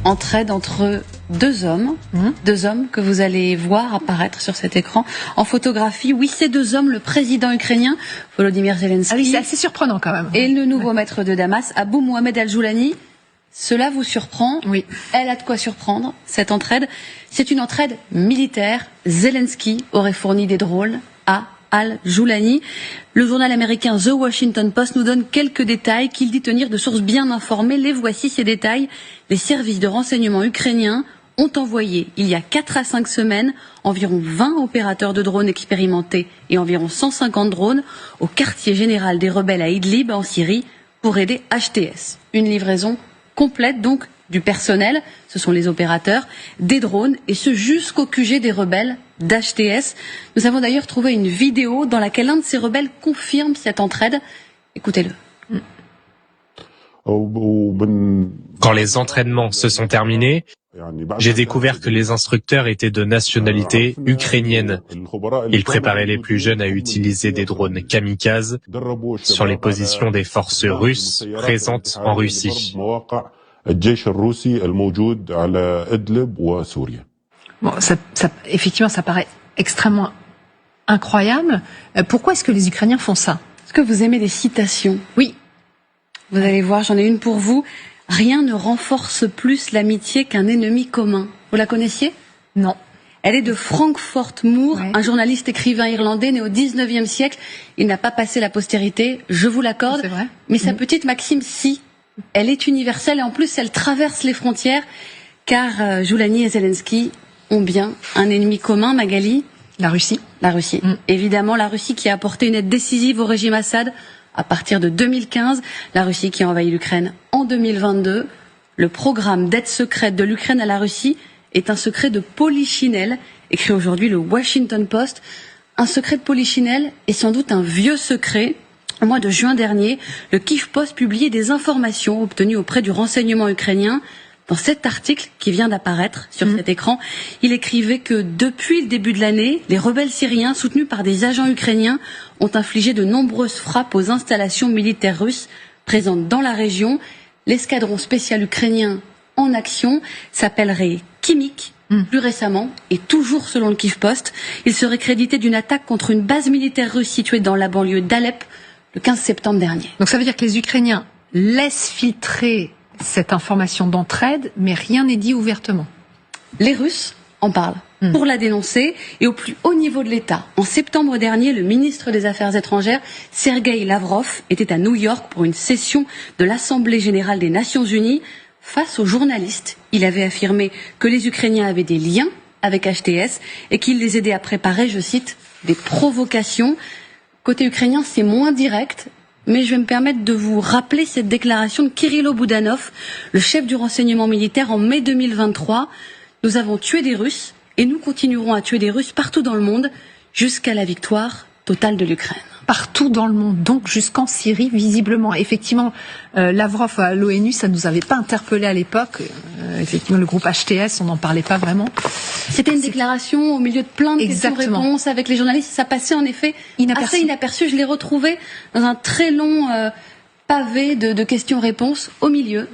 entraide entre deux hommes que vous allez voir apparaître sur cet écran en photographie. Oui, ces deux hommes, le président ukrainien Volodymyr Zelensky. Ah oui, c'est assez surprenant quand même. Et le nouveau maître de Damas, Abou Mohamed Al-Joulani. Cela vous surprend? Oui. Elle a de quoi surprendre, cette entraide. C'est une entraide militaire. Zelensky aurait fourni des drones à Al-Joulani. Le journal américain The Washington Post nous donne quelques détails qu'il dit tenir de sources bien informées. Les voici, ces détails. Les services de renseignement ukrainiens ont envoyé, il y a 4 à 5 semaines, environ 20 opérateurs de drones expérimentés et environ 150 drones au quartier général des rebelles à Idlib, en Syrie, pour aider HTS. Une livraison complète donc du personnel, ce sont les opérateurs, des drones, et ce jusqu'au QG des rebelles d'HTS. Nous avons d'ailleurs trouvé une vidéo dans laquelle un de ces rebelles confirme cette entraide. Écoutez-le. Quand les entraînements se sont terminés, j'ai découvert que les instructeurs étaient de nationalité ukrainienne. Ils préparaient les plus jeunes à utiliser des drones kamikazes sur les positions des forces russes présentes en Russie. Bon, effectivement, ça paraît extrêmement incroyable. Pourquoi est-ce que les Ukrainiens font ça? Est-ce que vous aimez les citations? Oui. Vous allez voir, j'en ai une pour vous. Rien ne renforce plus l'amitié qu'un ennemi commun. Vous la connaissiez? Non. Elle est de Frankfurt Moore, ouais. Un journaliste écrivain irlandais né au 19e siècle. Il n'a pas passé la postérité, je vous l'accorde. C'est vrai. Mais sa petite maxime, si. Elle est universelle et en plus, elle traverse les frontières. Car Joulani et Zelensky ont bien un ennemi commun, Magali. La Russie. La Russie. Évidemment, la Russie qui a apporté une aide décisive au régime Assad à partir de 2015. La Russie qui a envahi l'Ukraine en 2022. Le programme d'aide secrète de l'Ukraine à la Russie est un secret de Polichinelle, écrit aujourd'hui le Washington Post. Un secret de Polichinelle est sans doute un vieux secret. Au mois de juin dernier, le Kyiv Post publiait des informations obtenues auprès du renseignement ukrainien. Dans cet article qui vient d'apparaître sur cet écran, il écrivait que depuis le début de l'année, les rebelles syriens soutenus par des agents ukrainiens ont infligé de nombreuses frappes aux installations militaires russes présentes dans la région. L'escadron spécial ukrainien en action s'appellerait Khimik. Plus récemment, et toujours selon le Kyiv Post, il serait crédité d'une attaque contre une base militaire russe située dans la banlieue d'Alep le 15 septembre dernier. Donc ça veut dire que les Ukrainiens laissent filtrer cette information d'entraide, mais rien n'est dit ouvertement. Les Russes en parlent pour la dénoncer et au plus haut niveau de l'État. En septembre dernier, le ministre des Affaires étrangères, Sergueï Lavrov, était à New York pour une session de l'Assemblée générale des Nations unies. Face aux journalistes, il avait affirmé que les Ukrainiens avaient des liens avec HTS et qu'il les aidait à préparer, je cite, des provocations. Côté ukrainien, c'est moins direct. Mais je vais me permettre de vous rappeler cette déclaration de Kirilo Boudanov, le chef du renseignement militaire en mai 2023. Nous avons tué des Russes et nous continuerons à tuer des Russes partout dans le monde jusqu'à la victoire totale de l'Ukraine. Partout dans le monde, donc jusqu'en Syrie, visiblement. Effectivement, Lavrov à l'ONU, ça ne nous avait pas interpellé à l'époque. Effectivement, le groupe HTS, on n'en parlait pas vraiment. C'était une déclaration au milieu de plein de questions-réponses avec les journalistes. Ça passait en effet assez inaperçu. Je l'ai retrouvé dans un très long pavé de questions-réponses au milieu.